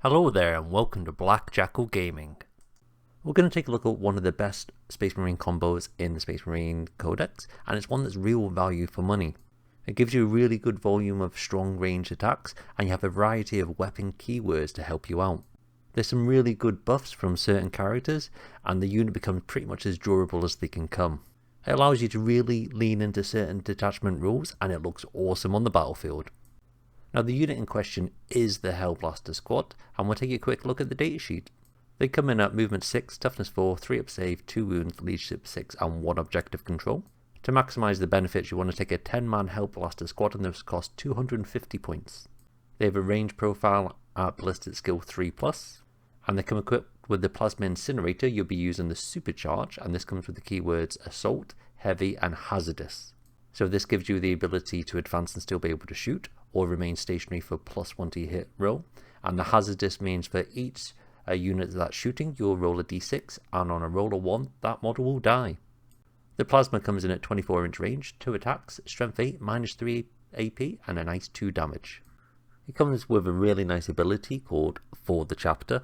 Hello there and welcome to Black Jackal Gaming. We're going to take a look at one of the best Space Marine combos in the Space Marine Codex, and it's one that's real value for money. It gives you a really good volume of strong range attacks, and you have a variety of weapon keywords to help you out. There's some really good buffs from certain characters, and the unit becomes pretty much as durable as they can come. It allows you to really lean into certain detachment rules, and it looks awesome on the battlefield. Now the unit in question is the Hellblaster squad, and we'll take a quick look at the datasheet. They come in at movement 6, toughness 4, 3 up save, 2 wounds, leadership 6 and 1 objective control. To maximise the benefits you want to take a 10-man Hellblaster squad, and those cost 250 points. They have a range profile at ballistic skill 3+, and they come equipped with the plasma incinerator. You'll be using the supercharge, and this comes with the keywords assault, heavy and hazardous. So this gives you the ability to advance and still be able to shoot, or remain stationary for +1 to your hit roll. And the hazardous means for each unit that's shooting, you'll roll a d6, and on a roll of 1, that model will die. The plasma comes in at 24-inch range, 2 attacks, strength 8, -3 AP, and a nice 2 damage. It comes with a really nice ability called For the Chapter.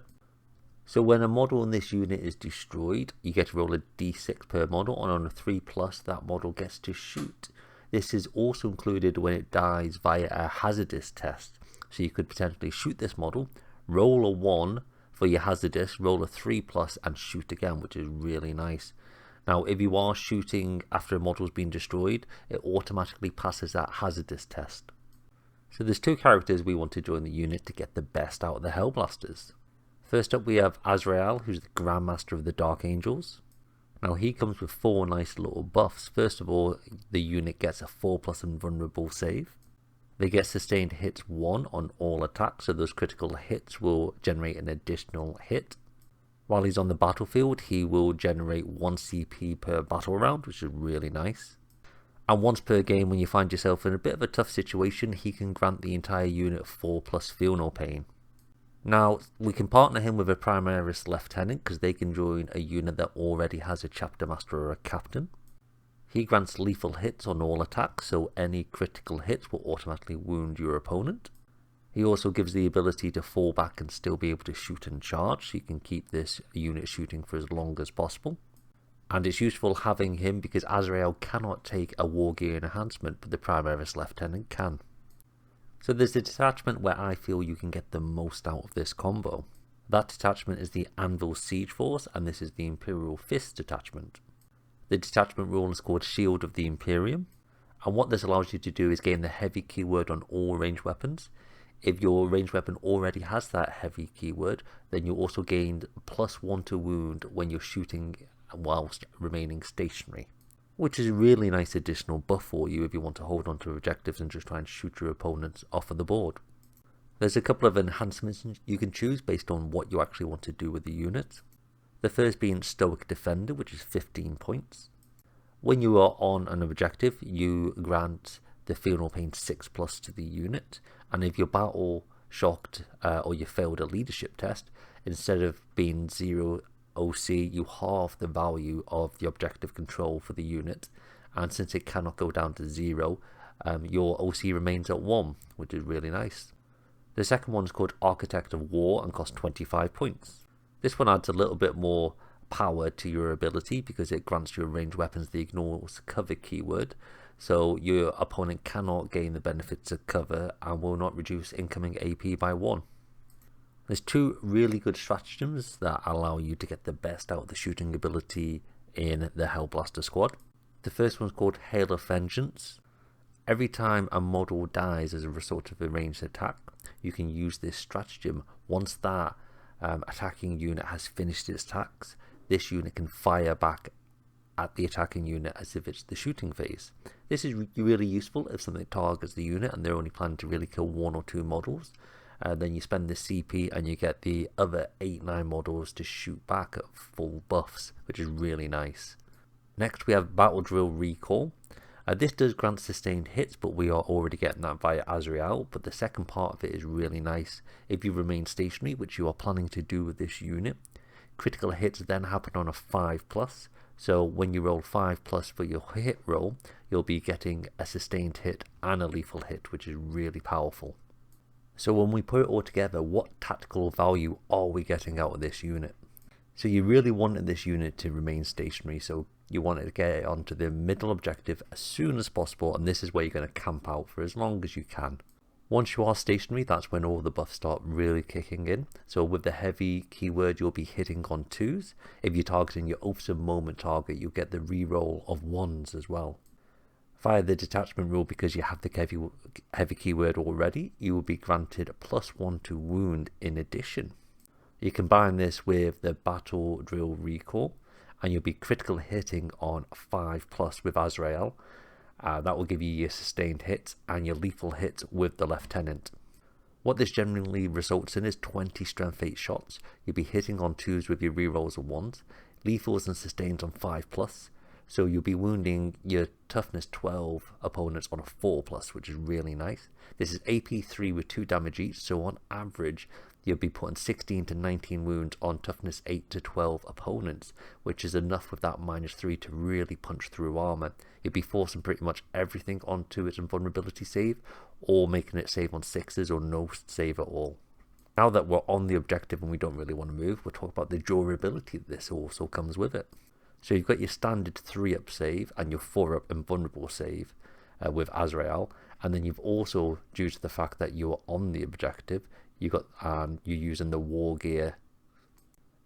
So when a model in this unit is destroyed, you get to roll a d6 per model, and on a 3+, that model gets to shoot. This is also included when it dies via a hazardous test. So you could potentially shoot this model, roll a 1 for your hazardous, roll a 3+, and shoot again, which is really nice. Now, if you are shooting after a model's been destroyed, it automatically passes that hazardous test. So there's 2 characters we want to join the unit to get the best out of the Hellblasters. First up we have Azrael, who's the Grandmaster of the Dark Angels. Now he comes with 4 nice little buffs. First of all, the unit gets a 4+ invulnerable save. They get sustained hits 1 on all attacks, so those critical hits will generate an additional hit. While he's on the battlefield, he will generate 1 CP per battle round, which is really nice. And once per game, when you find yourself in a bit of a tough situation, he can grant the entire unit 4+ feel no pain. Now, we can partner him with a Primaris Lieutenant, because they can join a unit that already has a Chapter Master or a Captain. He grants lethal hits on all attacks, so any critical hits will automatically wound your opponent. He also gives the ability to fall back and still be able to shoot and charge, so you can keep this unit shooting for as long as possible. And it's useful having him because Azrael cannot take a War Gear enhancement, but the Primaris Lieutenant can. So there's a detachment where I feel you can get the most out of this combo. That detachment is the Anvil Siege Force, and this is the Imperial Fist detachment. The detachment rule is called Shield of the Imperium, and what this allows you to do is gain the heavy keyword on all ranged weapons. If your ranged weapon already has that heavy keyword, then you also gain +1 to wound when you're shooting whilst remaining stationary, which is a really nice additional buff for you if you want to hold on to objectives and just try and shoot your opponents off of the board. There's a couple of enhancements you can choose based on what you actually want to do with the unit. The first being Stoic Defender, which is 15 points. When you are on an objective, you grant the Feel No Pain 6+ to the unit, and if you're battle shocked or you failed a leadership test, instead of being 0 OC, you halve the value of the objective control for the unit, and since it cannot go down to 0, your OC remains at 1, which is really nice. The second one is called Architect of War and costs 25 points. This one adds a little bit more power to your ability because it grants your ranged weapons the Ignores Cover keyword, so your opponent cannot gain the benefits of cover and will not reduce incoming AP by 1. There's 2 really good stratagems that allow you to get the best out of the shooting ability in the Hellblaster squad. The first one's called Hail of Vengeance. Every time a model dies as a result of a ranged attack, you can use this stratagem. Once that attacking unit has finished its attacks, this unit can fire back at the attacking unit as if it's the shooting phase. This is really useful if something targets the unit and they're only planning to really kill 1 or 2 models. Then you spend the CP and you get the other 8-9 models to shoot back at full buffs, which is really nice. Next we have Battle Drill Recall. This does grant sustained hits, but we are already getting that via Azrael, but the second part of it is really nice. If you remain stationary, which you are planning to do with this unit, critical hits then happen on a 5+, so when you roll 5+ for your hit roll, you'll be getting a sustained hit and a lethal hit, which is really powerful. So when we put it all together, what tactical value are we getting out of this unit? So you really wanted this unit to remain stationary, so you wanted to get it onto the middle objective as soon as possible, and this is where you're going to camp out for as long as you can. Once you are stationary, that's when all the buffs start really kicking in. So with the heavy keyword, you'll be hitting on 2s. If you're targeting your Oaths of Moment target, you'll get the reroll of 1s as well. Via the detachment rule, because you have the heavy keyword already, you will be granted +1 to wound in addition. You combine this with the battle drill recall, and you'll be critical hitting on 5+ with Azrael. That will give you your sustained hits and your lethal hits with the lieutenant. What this generally results in is 20 strength 8 shots. You'll be hitting on 2s with your rerolls of 1s, lethals and sustains on 5+. So you'll be wounding your toughness 12 opponents on a 4+, which is really nice. This is AP 3 with 2 damage each, so on average you'll be putting 16 to 19 wounds on toughness 8 to 12 opponents, which is enough with that -3 to really punch through armor. You'll be forcing pretty much everything onto its invulnerability save, or making it save on 6s or no save at all. Now that we're on the objective and we don't really want to move, we'll talk about the durability that this also comes with it. So you've got your standard 3-up save and your 4-up invulnerable save with Azrael, and then you've also, due to the fact that you're on the objective, you're using the War Gear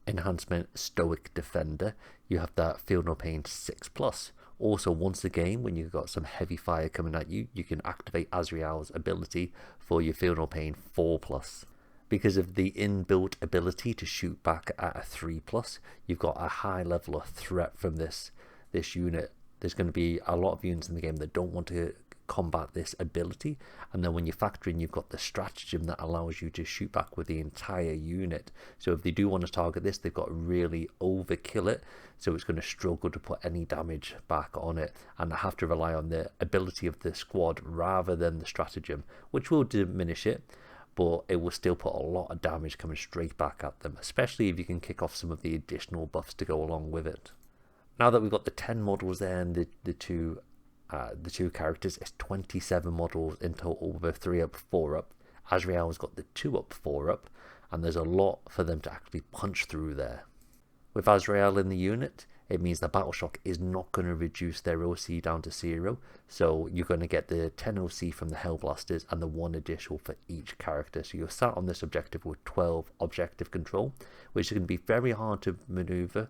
enhancement Stoic Defender. You have that Feel No Pain 6+. Also, once a game, when you've got some heavy fire coming at you, you can activate Azrael's ability for your Feel No Pain 4+. Because of the inbuilt ability to shoot back at a 3+, you've got a high level of threat from this unit. There's going to be a lot of units in the game that don't want to combat this ability, and then when you factor in, you've got the stratagem that allows you to shoot back with the entire unit. So if they do want to target this, they've got to really overkill it, so it's going to struggle to put any damage back on it, and have to rely on the ability of the squad rather than the stratagem, which will diminish it, but it will still put a lot of damage coming straight back at them, especially if you can kick off some of the additional buffs to go along with it. Now that we've got the 10 models there and the two characters, it's 27 models in total with a 3-up, 4-up. Azrael's got the 2-up, 4-up, and there's a lot for them to actually punch through there. With Azrael in the unit, it means that Battle Shock is not going to reduce their OC down to 0, so you're going to get the 10 OC from the Hellblasters and the 1 additional for each character. So you're sat on this objective with 12 objective control, which is going to be very hard to maneuver,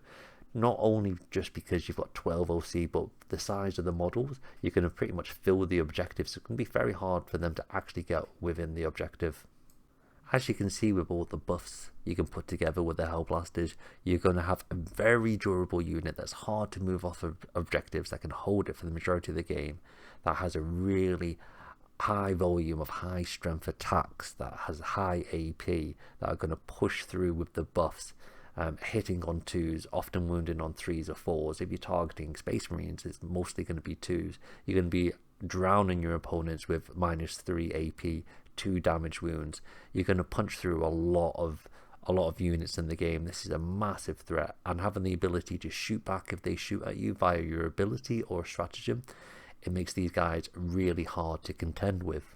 not only just because you've got 12 OC, but the size of the models, you're going to pretty much fill the objective, so it's going to be very hard for them to actually get within the objective. As you can see with all the buffs you can put together with the Hellblasters, you're going to have a very durable unit that's hard to move off of objectives, that can hold it for the majority of the game, that has a really high volume of high strength attacks, that has high AP, that are going to push through with the buffs, hitting on 2s, often wounding on 3s or 4s. If you're targeting Space Marines, it's mostly going to be 2s. You're going to be drowning your opponents with -3 AP, 2 damage wounds. You're going to punch through a lot of units in the game. This is a massive threat, and having the ability to shoot back if they shoot at you via your ability or stratagem, it makes these guys really hard to contend with.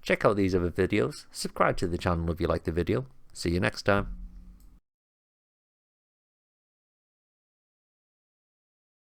Check out these other videos, subscribe to the channel if you like the video. See you next time.